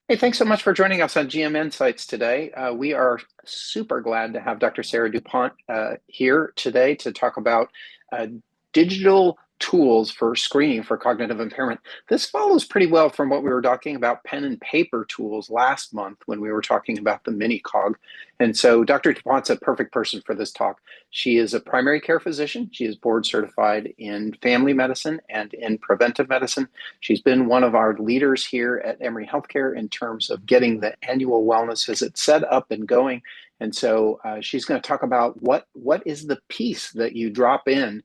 Hey, thanks so much for joining us on GM Insights today. We are super glad to have Dr. Sarah Dupont here today to talk about uh, digital tools for screening for cognitive impairment. This follows pretty well from what we were talking about pen and paper tools last month when we were talking about the mini cog. And so Dr. Dupont's a perfect person for this talk. She is a primary care physician. She is board certified in family medicine and in preventive medicine. She's been one of our leaders here at Emory Healthcare in terms of getting the annual wellness visit set up and going. And so she's going to talk about what is the piece that you drop in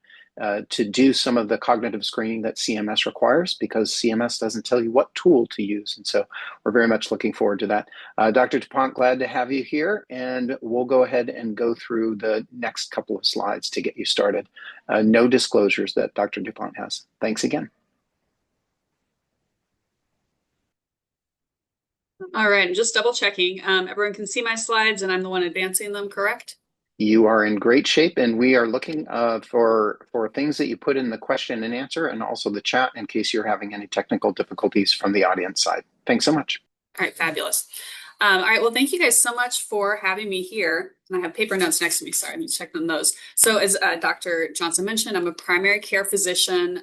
to do some of the cognitive screening that CMS requires, because CMS doesn't tell you what tool to use. And so we're very much looking forward to that. Dr. Dupont, glad to have you here. And we'll go ahead and go through the next couple of slides to get you started. No disclosures that Dr. Dupont has. Thanks again. All right, I'm just double checking. Everyone can see my slides and I'm the one advancing them, correct? You are in great shape, and we are looking for things that you put in the question and answer, and also the chat in case you're having any technical difficulties from the audience side. Thanks so much. All right, fabulous. All right, well, thank you guys so much for having me here. And I have paper notes next to me. Sorry, let me check on those. So as Dr. Johnson mentioned, I'm a primary care physician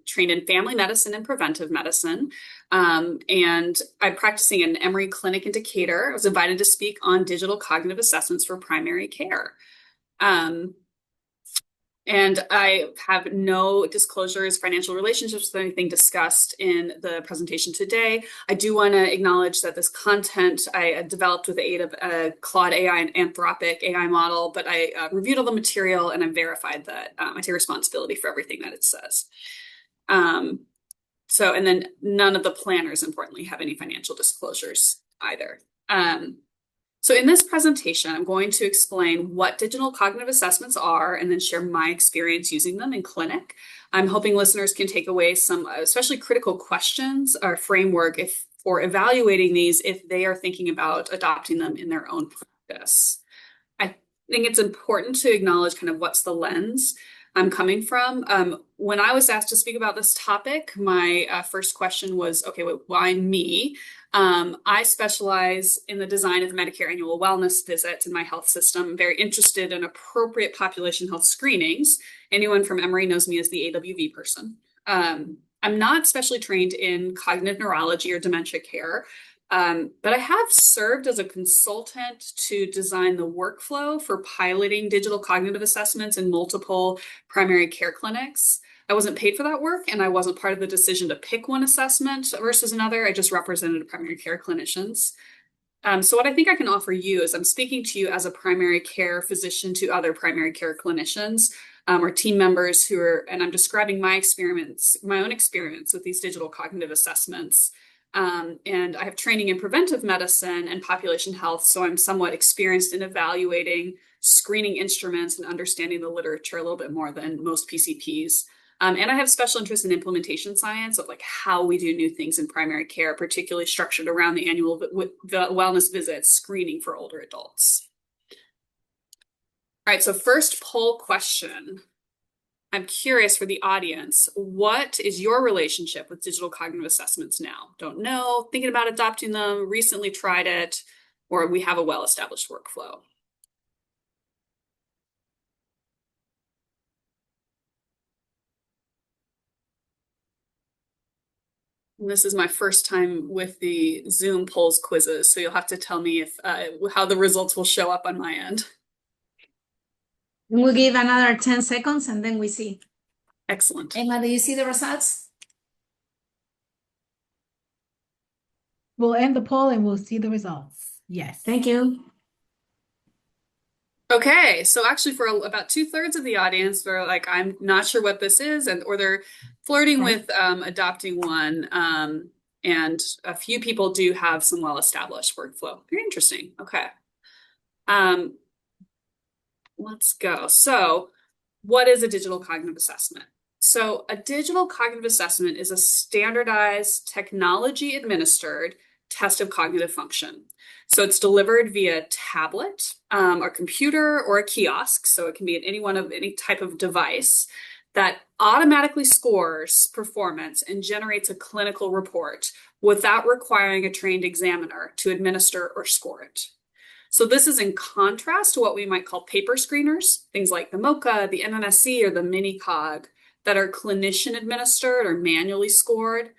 trained in family medicine and preventive medicine. And I'm practicing in Emory Clinic in Decatur. I was invited to speak on digital cognitive assessments for primary care. And I have no disclosures, financial relationships with anything discussed in the presentation today. I do want to acknowledge that this content I developed with the aid of a Claude AI and Anthropic AI model, but I reviewed all the material and I verified that I take responsibility for everything that it says. And then none of the planners, importantly, have any financial disclosures either. So in this presentation, I'm going to explain what digital cognitive assessments are and then share my experience using them in clinic. I'm hoping listeners can take away some especially critical questions or framework for evaluating these if they are thinking about adopting them in their own practice. I think it's important to acknowledge kind of what's the lens I'm coming from. When I was asked to speak about this topic, my first question was, okay, well, why me? I specialize in the design of Medicare annual wellness visits in my health system. I'm very interested in appropriate population health screenings. Anyone from Emory knows me as the AWV person. I'm not specially trained in cognitive neurology or dementia care, but I have served as a consultant to design the workflow for piloting digital cognitive assessments in multiple primary care clinics. I wasn't paid for that work, and I wasn't part of the decision to pick one assessment versus another. I just represented primary care clinicians. So what I think I can offer you is I'm speaking to you as a primary care physician to other primary care clinicians or team members and I'm describing my own experience with these digital cognitive assessments. And I have training in preventive medicine and population health, so I'm somewhat experienced in evaluating screening instruments and understanding the literature a little bit more than most PCPs. And I have special interest in implementation science of like how we do new things in primary care, particularly structured around the annual wellness visits screening for older adults. All right, so first poll question. I'm curious for the audience, what is your relationship with digital cognitive assessments now? Don't know, thinking about adopting them, recently tried it, or we have a well-established workflow? And this is my first time with the Zoom polls quizzes, so you'll have to tell me if how the results will show up on my end. We'll give another 10 seconds and then we see. Excellent. Emma, do you see the results? We'll end the poll and we'll see the results. Yes. Thank you. Okay, so actually for about 2/3 of the audience, they're like, I'm not sure what this is, or they're flirting with adopting one. And a few people do have some well-established workflow. Very interesting. Okay. Let's go. So what is a digital cognitive assessment? So a digital cognitive assessment is a standardized technology administered test of cognitive function. So it's delivered via tablet, a computer, or a kiosk. So it can be at any type of device that automatically scores performance and generates a clinical report without requiring a trained examiner to administer or score it. So this is in contrast to what we might call paper screeners, things like the MOCA, the MMSC, or the mini-cog that are clinician administered or manually scored.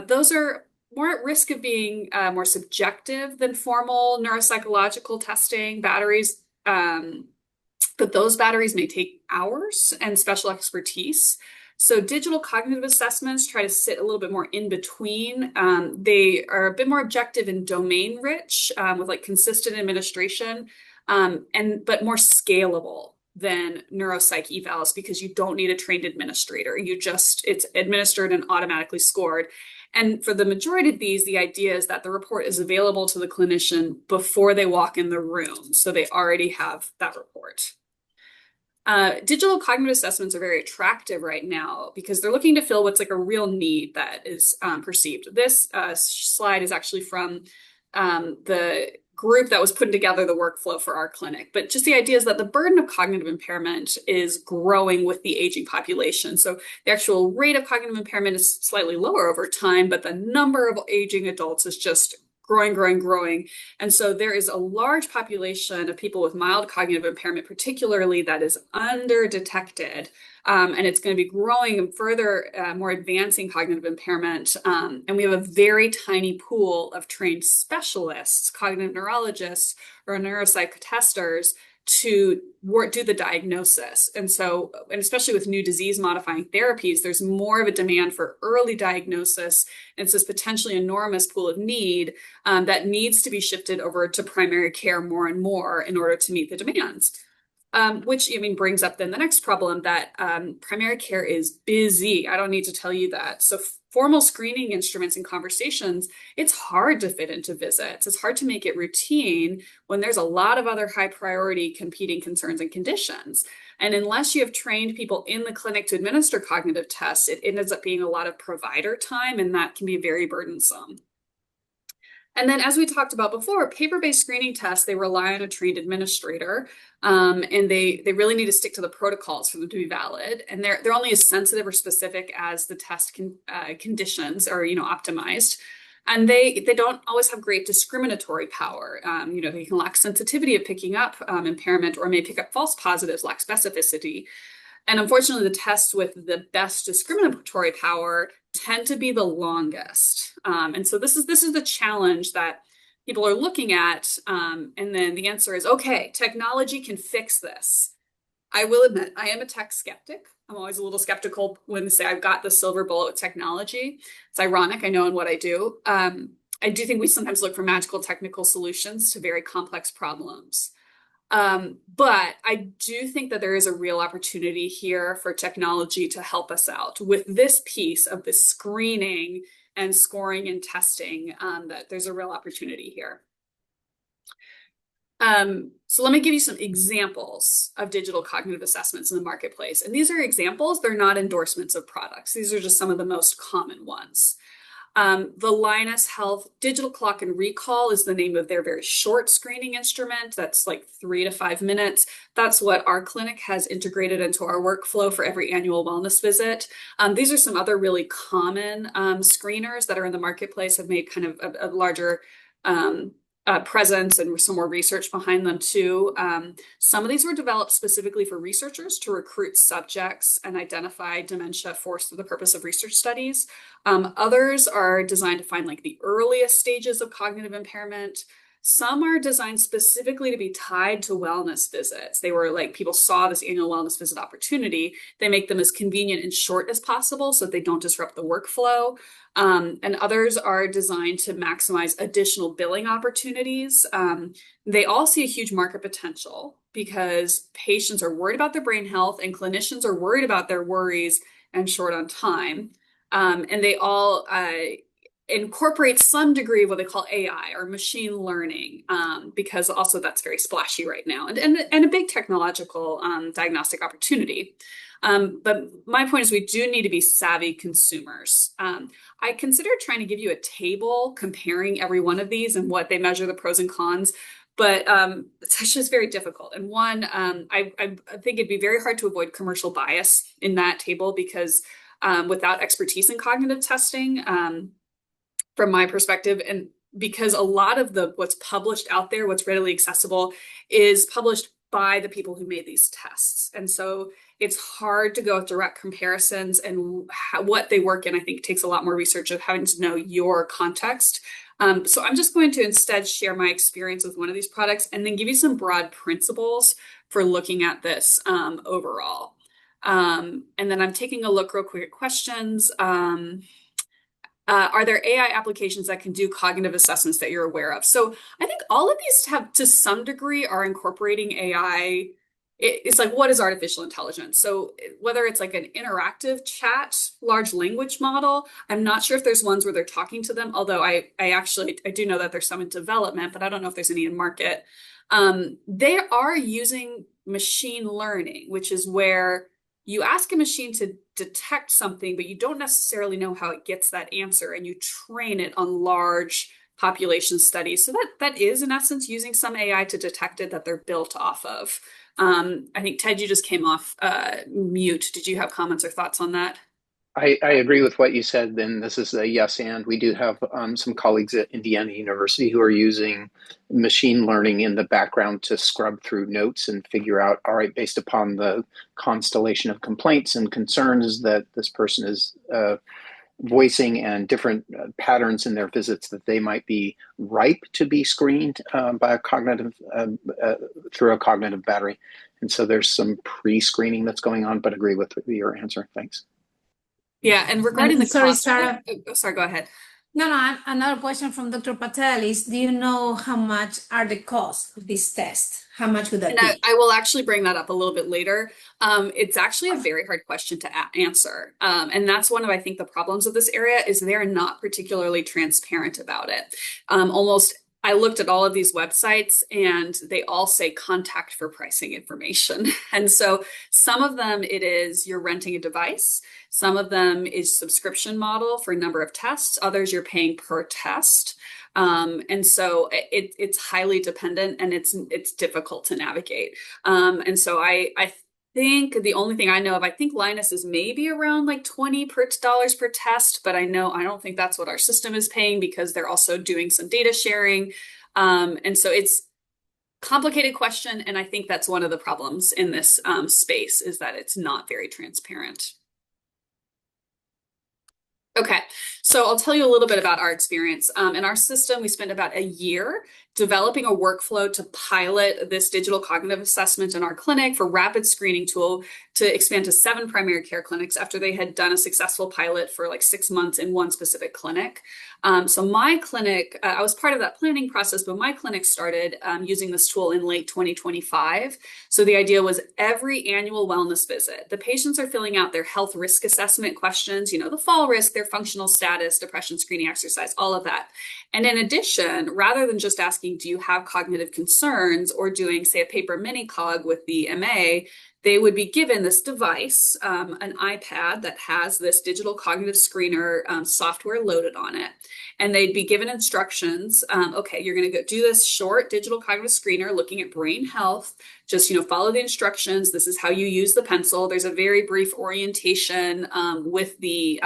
Those are more at risk of being more subjective than formal neuropsychological testing batteries. But those batteries may take hours and special expertise. So digital cognitive assessments try to sit a little bit more in between. They are a bit more objective and domain rich with like consistent administration, but more scalable than neuropsych evals because you don't need a trained administrator. It's administered and automatically scored. And for the majority of these, the idea is that the report is available to the clinician before they walk in the room. So they already have that report. Digital cognitive assessments are very attractive right now because they're looking to fill what's like a real need that is perceived. This slide is actually from the group that was putting together the workflow for our clinic. But just the idea is that the burden of cognitive impairment is growing with the aging population. So the actual rate of cognitive impairment is slightly lower over time, but the number of aging adults is just growing. And so there is a large population of people with mild cognitive impairment, particularly that is under-detected. And it's going to be growing and further more advancing cognitive impairment. And we have a very tiny pool of trained specialists, cognitive neurologists, or neuropsych testers to do the diagnosis. And especially with new disease modifying therapies, there's more of a demand for early diagnosis. And it's this potentially enormous pool of need that needs to be shifted over to primary care more and more in order to meet the demands. Which brings up then the next problem that primary care is busy. I don't need to tell you that. So formal screening instruments and conversations, it's hard to fit into visits. It's hard to make it routine when there's a lot of other high priority competing concerns and conditions. And unless you have trained people in the clinic to administer cognitive tests, it ends up being a lot of provider time, and that can be very burdensome. And then, as we talked about before, paper-based screening tests, they rely on a trained administrator, and they really need to stick to the protocols for them to be valid. And they're only as sensitive or specific as the test conditions are, optimized. And they don't always have great discriminatory power. They can lack sensitivity of picking up impairment, or may pick up false positives, lack specificity. And unfortunately, the tests with the best discriminatory power tend to be the longest. And so this is the challenge that people are looking at. And then the answer is, okay, technology can fix this. I will admit, I am a tech skeptic. I'm always a little skeptical when they say I've got the silver bullet with technology. It's ironic, I know, in what I do. I do think we sometimes look for magical technical solutions to very complex problems. But I do think that there is a real opportunity here for technology to help us out with this piece of the screening and scoring and testing, that there's a real opportunity here. So let me give you some examples of digital cognitive assessments in the marketplace. And these are examples, they're not endorsements of products. These are just some of the most common ones. The Linus Health Digital Clock and Recall is the name of their very short screening instrument. That's like 3 to 5 minutes. That's what our clinic has integrated into our workflow for every annual wellness visit. These are some other really common screeners that are in the marketplace, have made kind of a larger presence and some more research behind them too. Some of these were developed specifically for researchers to recruit subjects and identify dementia for the purpose of research studies. Others are designed to find like the earliest stages of cognitive impairment. Some are designed specifically to be tied to wellness visits. They were like, people saw this annual wellness visit opportunity. They make them as convenient and short as possible so that they don't disrupt the workflow. And others are designed to maximize additional billing opportunities. They all see a huge market potential because patients are worried about their brain health and clinicians are worried about their worries and short on time. And they all incorporate some degree of what they call AI or machine learning, because also that's very splashy right now and a big technological diagnostic opportunity. But my point is we do need to be savvy consumers. I considered trying to give you a table comparing every one of these and what they measure the pros and cons, but it's just very difficult. And one, I think it'd be very hard to avoid commercial bias in that table because without expertise in cognitive testing, from my perspective. And because a lot of what's published out there, what's readily accessible, is published by the people who made these tests. And so it's hard to go with direct comparisons, and what they work in, I think, takes a lot more research of having to know your context. So I'm just going to instead share my experience with one of these products and then give you some broad principles for looking at this overall. And then I'm taking a look real quick at questions. Are there AI applications that can do cognitive assessments that you're aware of? So I think all of these have, to some degree, are incorporating AI. It's like, what is artificial intelligence? So whether it's like an interactive chat, large language model, I'm not sure if there's ones where they're talking to them, although I do know that there's some in development, but I don't know if there's any in market. They are using machine learning, which is where you ask a machine to detect something, but you don't necessarily know how it gets that answer, and you train it on large population studies. So that is, in essence, using some AI to detect it that they're built off of. I think, Ted, you just came off mute. Did you have comments or thoughts on that? I agree with what you said. Then this is a yes, and we do have some colleagues at Indiana University who are using machine learning in the background to scrub through notes and figure out, all right, based upon the constellation of complaints and concerns that this person is voicing and different patterns in their visits, that they might be ripe to be screened by a cognitive through a cognitive battery. And so there's some pre-screening that's going on, but agree with your answer. Thanks. Yeah, and regarding the sorry, cost, Sarah. Sorry, go ahead. No, another question from Dr. Patel is, do you know how much are the costs of this test? How much would that And be? I will actually bring that up a little bit later. It's actually a very hard question to answer. And that's one of, I think, the problems of this area is they're not particularly transparent about it. I looked at all of these websites and they all say contact for pricing information. And so some of them, it is you're renting a device. Some of them is subscription model for a number of tests. Others you're paying per test. And so it's highly dependent, and it's difficult to navigate. And so I think the only thing I know of, I think Linus is maybe around like $20 per test, but I don't think that's what our system is paying, because they're also doing some data sharing. And so it's complicated question. And I think that's one of the problems in this space, is that it's not very transparent. Okay, so I'll tell you a little bit about our experience. In our system, we spent about a year developing a workflow to pilot this digital cognitive assessment in our clinic for rapid screening tool to expand to 7 primary care clinics after they had done a successful pilot for like 6 months in one specific clinic. So my clinic, I was part of that planning process, but my clinic started using this tool in late 2025. So the idea was every annual wellness visit, the patients are filling out their health risk assessment questions, the fall risk, their functional status, depression screening exercise, all of that. And in addition, rather than just asking, do you have cognitive concerns, or doing, say, a paper mini cog with the MA, they would be given this device, an iPad that has this digital cognitive screener software loaded on it. And they'd be given instructions. Okay, you're going to go do this short digital cognitive screener looking at brain health. Just, follow the instructions. This is how you use the pencil. There's a very brief orientation with the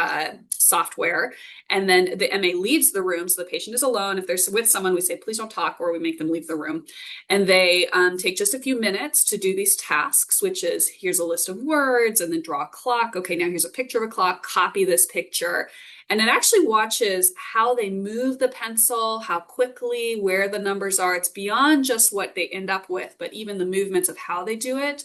software. And then the MA leaves the room. So the patient is alone. If they're with someone, we say, please don't talk, or we make them leave the room. And they take just a few minutes to do these tasks, which is, here's a list of words, and then draw a clock. Okay, now here's a picture of a clock, copy this picture. And it actually watches how they move the pencil, how quickly, where the numbers are. It's beyond just what they end up with, but even the movements of how they do it.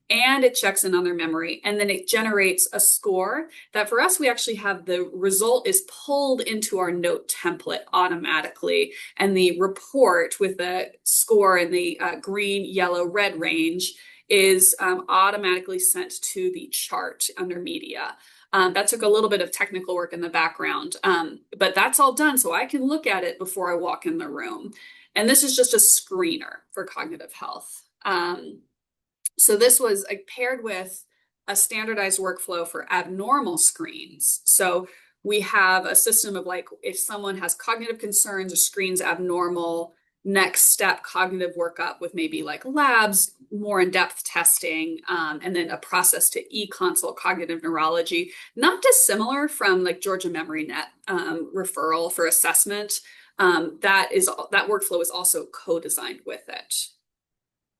And it checks in on their memory. And then it generates a score that, for us, we actually have the result is pulled into our note template automatically. And the report with the score in the green, yellow, red range is automatically sent to the chart under media. That took a little bit of technical work in the background, but that's all done. So I can look at it before I walk in the room. And this is just a screener for cognitive health. So this was paired with a standardized workflow for abnormal screens. So we have a system of, like, if someone has cognitive concerns or screens abnormal, next step cognitive workup with maybe like labs, more in-depth testing, and then a process to e-consult cognitive neurology, not dissimilar from like Georgia Memory Net referral for assessment. That workflow is also co-designed with it.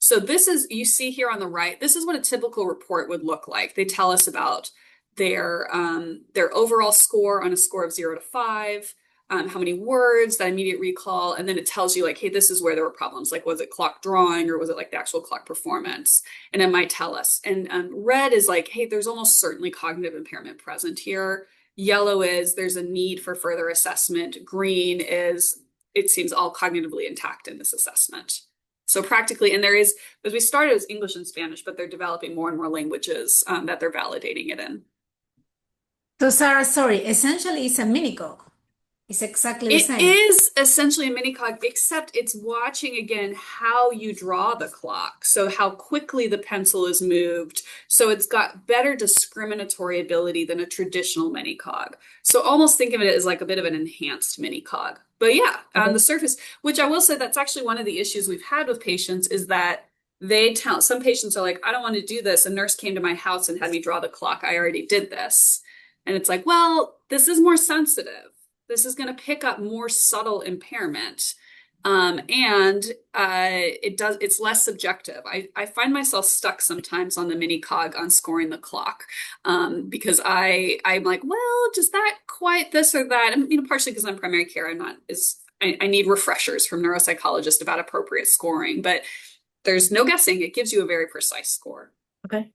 So this is, you see here on the right, this is what a typical report would look like. They tell us about their overall score on a score of 0 to 5, how many words, that immediate recall, and then it tells you like, hey, this is where there were problems. Like, was it clock drawing or was it like the actual clock performance? And it might tell us. And red is like, hey, there's almost certainly cognitive impairment present here. Yellow is there's a need for further assessment. Green is it seems all cognitively intact in this assessment. So practically, and there is, as we started as English and Spanish, but they're developing more and more languages that they're validating it in. So Sarah, sorry, essentially it's a mini cog. It's exactly the same. It is essentially a mini cog, except it's watching again how you draw the clock. So how quickly the pencil is moved. So it's got better discriminatory ability than a traditional mini cog. So almost think of it as like a bit of an enhanced mini cog. But yeah, on the surface, which I will say that's actually one of the issues we've had with patients is that they tell, some patients are like, I don't want to do this. A nurse came to my house and had me draw the clock. I already did this. And it's like, well, this is more sensitive. This is going to pick up more subtle impairment. It's less subjective. I find myself stuck sometimes on the mini cog on scoring the clock because I'm like, well, does that quite this or that? And, partially because I'm primary care, I need refreshers from neuropsychologists about appropriate scoring, but there's no guessing. It gives you a very precise score. Okay.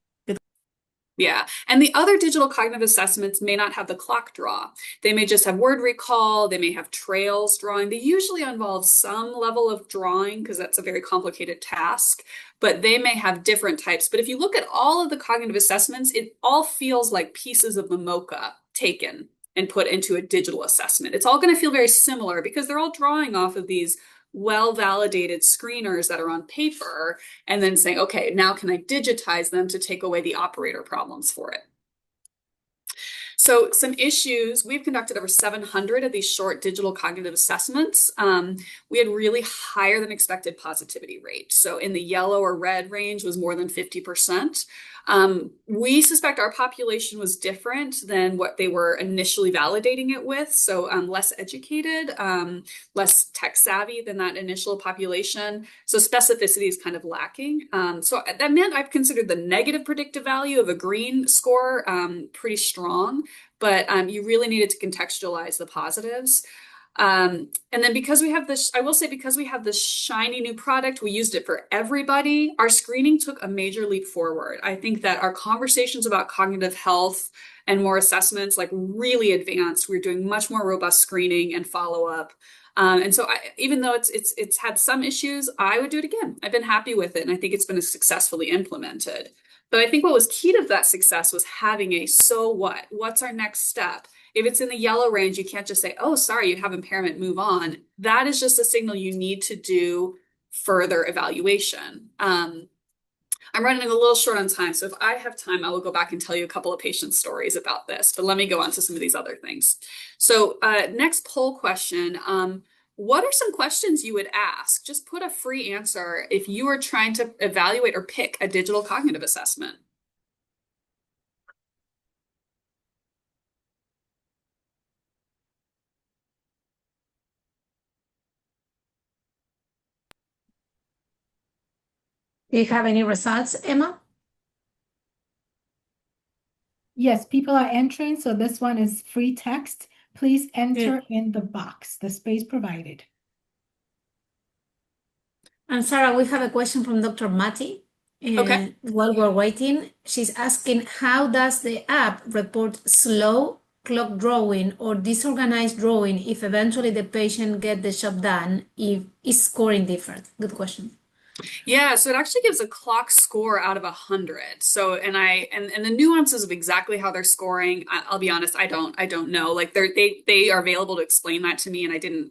Yeah. And the other digital cognitive assessments may not have the clock draw. They may just have word recall. They may have trails drawing. They usually involve some level of drawing because that's a very complicated task, but they may have different types. But if you look at all of the cognitive assessments, it all feels like pieces of the MoCA taken and put into a digital assessment. It's all going to feel very similar because they're all drawing off of these well-validated screeners that are on paper and then saying, okay, now can I digitize them to take away the operator problems for it? So some issues, we've conducted over 700 of these short digital cognitive assessments. We had really higher than expected positivity rate. So in the yellow or red range was more than 50%. We suspect our population was different than what they were initially validating it with. So less educated, less tech savvy than that initial population. So specificity is kind of lacking. So that meant I've considered the negative predictive value of a green score pretty strong, but you really needed to contextualize the positives. And then because we have this, I will say, because we have this shiny new product, we used it for everybody. Our screening took a major leap forward. I think that our conversations about cognitive health and more assessments like really advanced. We're doing much more robust screening and follow-up. And so even though it's had some issues, I would do it again. I've been happy with it. And I think it's been successfully implemented. But I think what was key to that success was having a so what? What's our next step? If it's in the yellow range, you can't just say, oh, sorry, you have impairment, move on. That is just a signal you need to do further evaluation. I'm running a little short on time, so if I have time, I will go back and tell you a couple of patient stories about this, but let me go on to some of these other things. So next poll question, what are some questions you would ask? Just put a free answer if you are trying to evaluate or pick a digital cognitive assessment. Do you have any results, Emma? Yes, people are entering. So this one is free text. Please enter in the box, the space provided. And Sarah, we have a question from Dr. Mati. Okay. While we're waiting, she's asking, how does the app report slow clock drawing or disorganized drawing if eventually the patient gets the job done, if is scoring different? Good question. Yeah, so it actually gives a clock score out of 100. So, and the nuances of exactly how they're scoring, I'll be honest, I don't know. Like they are available to explain that to me, and I didn't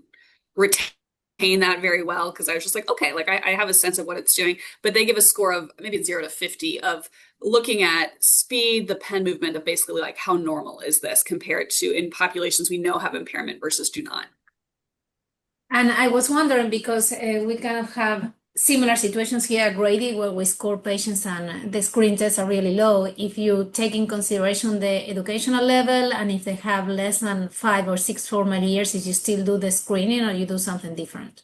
retain that very well because I was just like, okay, like I have a sense of what it's doing. But they give a score of maybe 0 to 50 of looking at speed, the pen movement of basically like how normal is this compared to in populations we know have impairment versus do not. And I was wondering because we kind of have similar situations here at Grady where we score patients and the screen tests are really low. If you take in consideration the educational level and if they have less than 5 or 6 formal years, if you still do the screening or you do something different?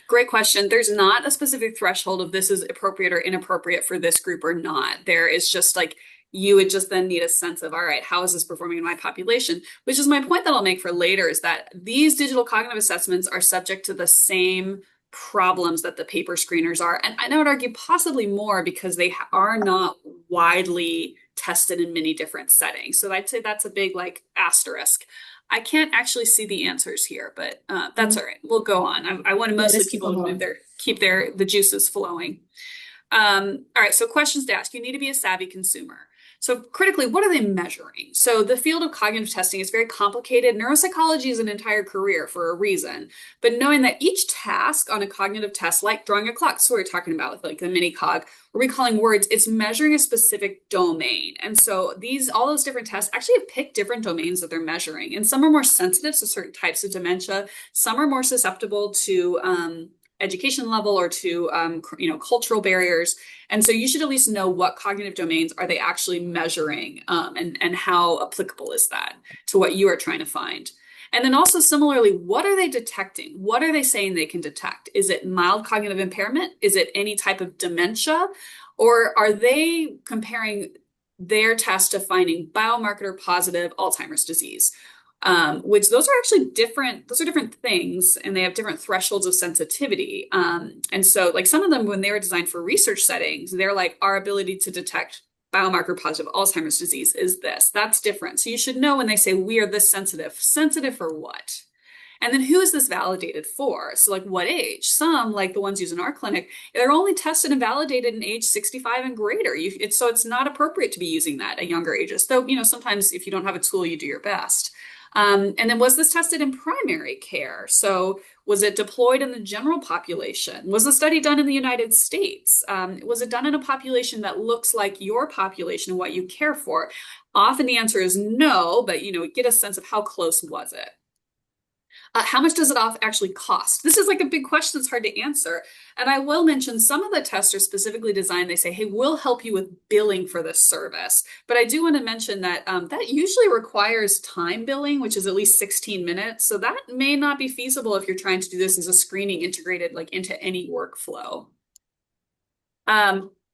Great question. There's not a specific threshold of this is appropriate or inappropriate for this group or not. There is just like, you would just then need a sense of, all right, how is this performing in my population? Which is my point that I'll make for later is that these digital cognitive assessments are subject to the same problems that the paper screeners are. And I would argue possibly more because they are not widely tested in many different settings. So I'd say that's a big like asterisk. I can't actually see the answers here, but that's all right. We'll go on. I want to mostly people to move keep the juices flowing. All right, so questions to ask. You need to be a savvy consumer. So critically, what are they measuring? So the field of cognitive testing is very complicated. Neuropsychology is an entire career for a reason. But knowing that each task on a cognitive test, like drawing a clock, so we're talking about with like the mini cog, or recalling words, it's measuring a specific domain. And so all those different tests actually have picked different domains that they're measuring. And some are more sensitive to certain types of dementia. Some are more susceptible to education level or to cultural barriers. And so you should at least know what cognitive domains are they actually measuring and how applicable is that to what you are trying to find. And then also similarly, what are they detecting? What are they saying they can detect? Is it mild cognitive impairment? Is it any type of dementia? Or are they comparing their test to finding biomarker positive Alzheimer's disease? Which those are actually different things and they have different thresholds of sensitivity. And so like some of them, when they were designed for research settings, they're like, our ability to detect biomarker positive Alzheimer's disease is this. That's different. So you should know when they say we are this sensitive for what? And then who is this validated for? So like what age? Some, like the ones used in our clinic, they're only tested and validated in age 65 and greater. So it's not appropriate to be using that at younger ages. Though, sometimes if you don't have a tool, you do your best. And then was this tested in primary care? So was it deployed in the general population? Was the study done in the United States? Was it done in a population that looks like your population and what you care for? Often the answer is no, but get a sense of how close was it? How much does it actually cost? This is like a big question that's hard to answer. And I will mention some of the tests are specifically designed. They say, hey, we'll help you with billing for this service. But I do want to mention that that usually requires time billing, which is at least 16 minutes. So that may not be feasible if you're trying to do this as a screening integrated like into any workflow.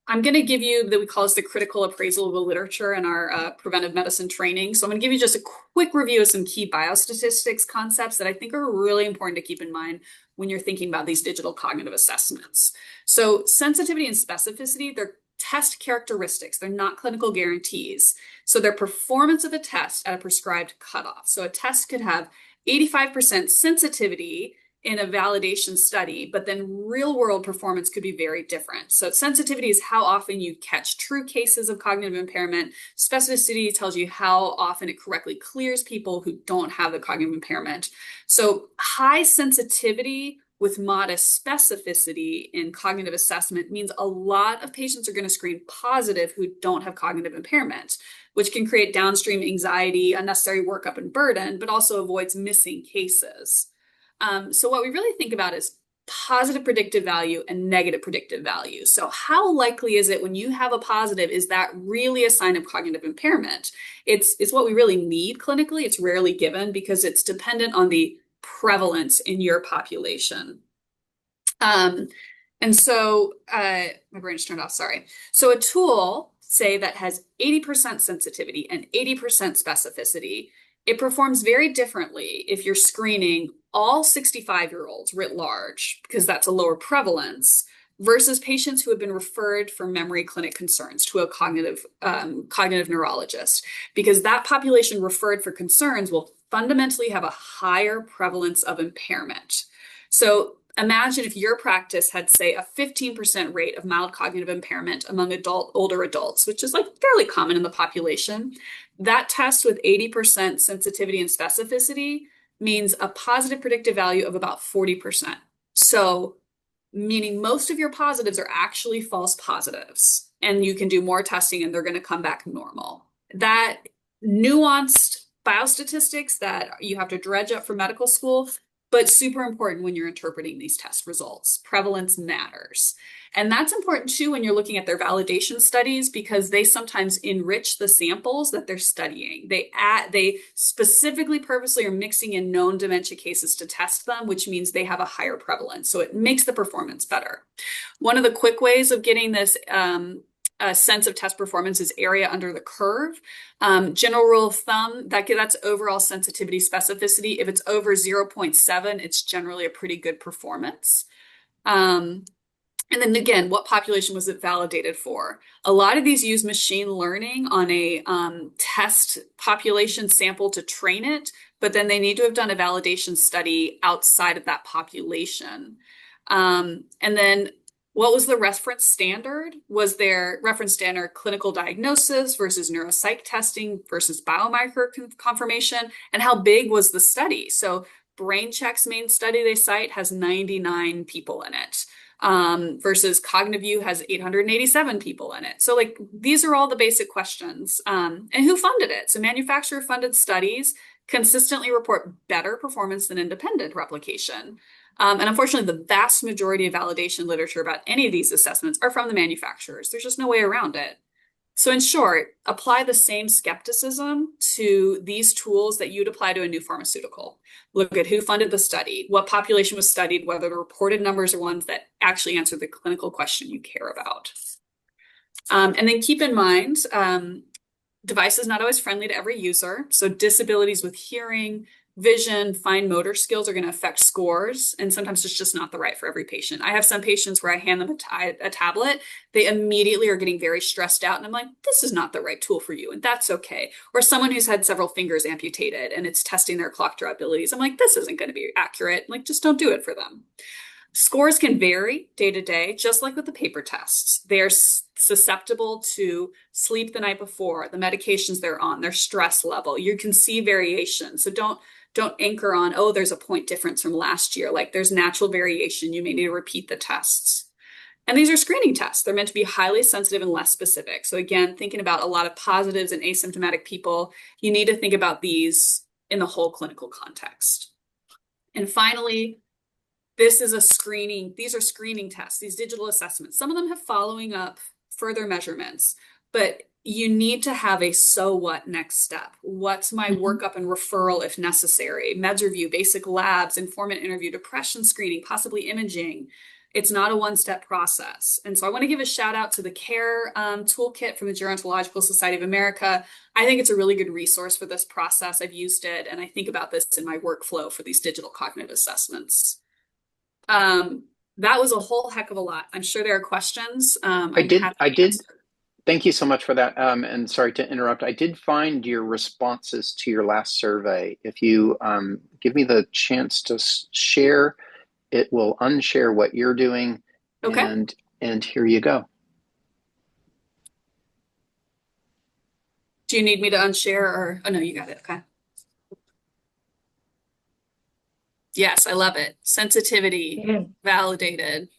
I'm going to give you we call this the critical appraisal of the literature in our preventive medicine training. So I'm going to give you just a quick review of some key biostatistics concepts that I think are really important to keep in mind when you're thinking about these digital cognitive assessments. So sensitivity and specificity, they're test characteristics. They're not clinical guarantees. So they're performance of a test at a prescribed cutoff. So a test could have 85% sensitivity in a validation study, but then real world performance could be very different. So sensitivity is how often you catch true cases of cognitive impairment. Specificity tells you how often it correctly clears people who don't have the cognitive impairment. So high sensitivity with modest specificity in cognitive assessment means a lot of patients are going to screen positive who don't have cognitive impairment, which can create downstream anxiety, unnecessary workup and burden, but also avoids missing cases. So what we really think about is positive predictive value and negative predictive value. So how likely is it when you have a positive, is that really a sign of cognitive impairment? It's what we really need clinically. It's rarely given because it's dependent on the prevalence in your population. And so my brain just turned off, sorry. So a tool, say, that has 80% sensitivity and 80% specificity, it performs very differently if you're screening all 65-year-olds writ large, because that's a lower prevalence, versus patients who have been referred for memory clinic concerns to a cognitive neurologist, because that population referred for concerns will fundamentally have a higher prevalence of impairment. So imagine if your practice had, say, a 15% rate of mild cognitive impairment among older adults, which is like fairly common in the population. That test with 80% sensitivity and specificity means a positive predictive value of about 40%. So meaning most of your positives are actually false positives, and you can do more testing and they're going to come back normal. That nuanced biostatistics that you have to dredge up for medical school, but super important when you're interpreting these test results. Prevalence matters. And that's important too when you're looking at their validation studies, because they sometimes enrich the samples that they're studying. They specifically purposely are mixing in known dementia cases to test them, which means they have a higher prevalence. So it makes the performance better. One of the quick ways of getting this a sense of test performance is area under the curve. General rule of thumb, that's overall sensitivity specificity. If it's over 0.7, it's generally a pretty good performance. And then again, what population was it validated for? A lot of these use machine learning on a test population sample to train it, but then they need to have done a validation study outside of that population. And then what was the reference standard? Was there reference standard clinical diagnosis versus neuropsych testing versus biomarker confirmation? And how big was the study? So BrainCheck's main study they cite has 99 people in it. Versus CogniView has 887 people in it. So like, these are all the basic questions. And who funded it? So manufacturer funded studies consistently report better performance than independent replication. And unfortunately, the vast majority of validation literature about any of these assessments are from the manufacturers. There's just no way around it. So in short, apply the same skepticism to these tools that you'd apply to a new pharmaceutical. Look at who funded the study, what population was studied, whether the reported numbers are ones that actually answer the clinical question you care about. And then keep in mind, device is not always friendly to every user. So disabilities with hearing, vision, fine motor skills are going to affect scores, and sometimes it's just not the right for every patient. I have some patients where I hand them a tablet, they immediately are getting very stressed out, and I'm like, this is not the right tool for you, and that's okay. Or someone who's had several fingers amputated and it's testing their clock draw abilities, I'm like, this isn't going to be accurate, like just don't do it for them. Scores can vary day to day, just like with the paper tests. They're susceptible to sleep the night before, the medications they're on, their stress level. You can see variation, so don't anchor on, oh, there's a point difference from last year. Like there's natural variation. You may need to repeat the tests. And these are screening tests. They're meant to be highly sensitive and less specific. So again, thinking about a lot of positives in asymptomatic people, you need to think about these in the whole clinical context. And finally, these are screening tests, these digital assessments. Some of them have following up further measurements, but you need to have a so what next step. What's my workup and referral if necessary? Meds review, basic labs, informant interview, depression screening, possibly imaging. It's not a one-step process. And so I want to give a shout out to the CARE toolkit from the Gerontological Society of America. I think it's a really good resource for this process. I've used it, and I think about this in my workflow for these digital cognitive assessments. That was a whole heck of a lot. I'm sure there are questions. I did. Thank you so much for that. And sorry to interrupt. I did find your responses to your last survey. If you give me the chance to share, it will unshare what you're doing. Okay. And here you go. Do you need me to unshare or? Oh, no, you got it. Okay. Yes, I love it. Sensitivity, validated.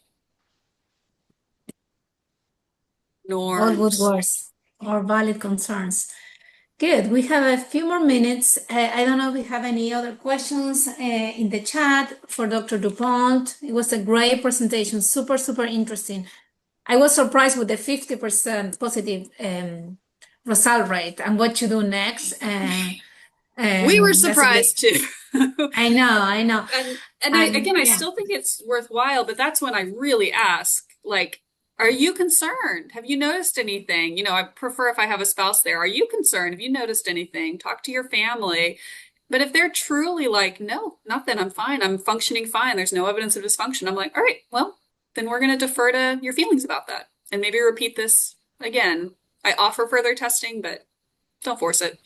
All good words or valid concerns. Good. We have a few more minutes. I don't know if we have any other questions in the chat for Dr. Dupont. It was a great presentation, super, super interesting. I was surprised with the 50% positive result rate and what you do next. We were surprised too. I know. And I still think it's worthwhile, but that's when I really ask, like, are you concerned? Have you noticed anything? You know, I prefer if I have a spouse there. Are you concerned? Have you noticed anything? Talk to your family. But if they're truly like, no, nothing, I'm fine. I'm functioning fine. There's no evidence of dysfunction. I'm like, all right, well, then we're going to defer to your feelings about that and maybe repeat this again. I offer further testing, but don't force it.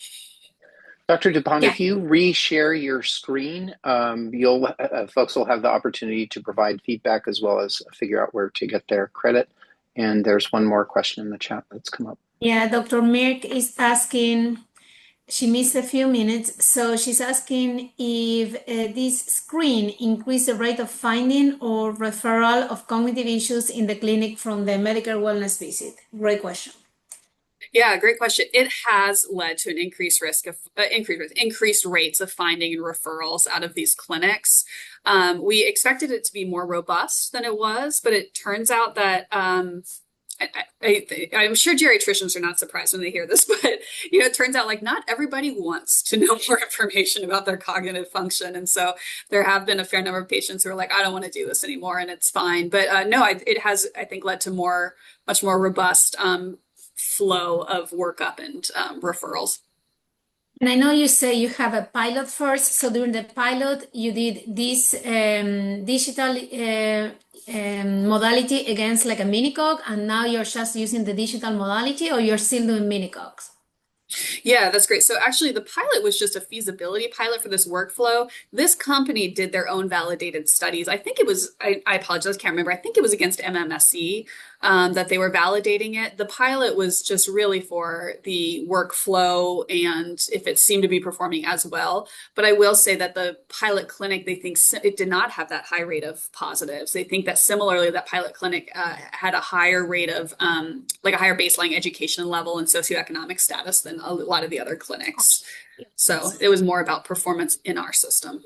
Dr. Dupont, if you reshare your screen, folks will have the opportunity to provide feedback as well as figure out where to get their credit. And there's one more question in the chat that's come up. Yeah, Dr. Mirk is asking, she missed a few minutes, so she's asking if this screen increase the rate of finding or referral of cognitive issues in the clinic from the medical wellness visit. Great question. Yeah, great question. It has led to an increased risk of increased rates of finding and referrals out of these clinics. We expected it to be more robust than it was, but it turns out that I'm sure geriatricians are not surprised when they hear this, but it turns out like not everybody wants to know more information about their cognitive function, and so there have been a fair number of patients who are like, I don't want to do this anymore, and it's fine. But no, it has, I think, led to much more robust flow of workup and referrals. And I know you say you have a pilot first. So during the pilot, you did this digital modality against like a mini-cog, and now you're just using the digital modality, or you're still doing mini-cogs? Yeah, that's great. So actually, the pilot was just a feasibility pilot for this workflow. This company did their own validated studies. I think it was, I apologize, can't remember. I think it was against MMSE that they were validating it. The pilot was just really for the workflow and if it seemed to be performing as well. But I will say that the pilot clinic, they think it did not have that high rate of positives. They think that similarly, that pilot clinic had a higher rate of like a higher baseline education level and socioeconomic status than a lot of the other clinics. So it was more about performance in our system.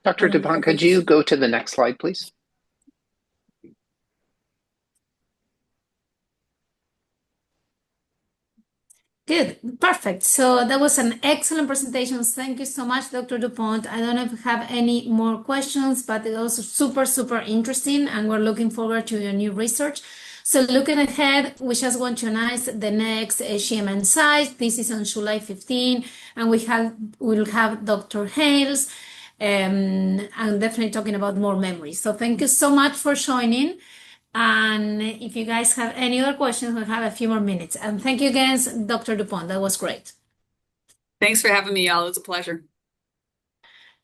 Dr. Dupont, could you go to the next slide, please? Good, perfect. So that was an excellent presentation. Thank you so much, Dr. Dupont. I don't know if you have any more questions, but it was super, super interesting, and we're looking forward to your new research. So looking ahead, we just want to announce the next GMN site. This is on July 15, and we'll have Dr. Hales, and definitely talking about more memories. So thank you so much for joining. And if you guys have any other questions, we'll have a few more minutes. And thank you again, Dr. Dupont. That was great. Thanks for having me, y'all. It was a pleasure.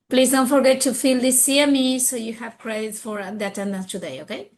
Please don't forget to fill this CME so you have credits for the attendance today, okay?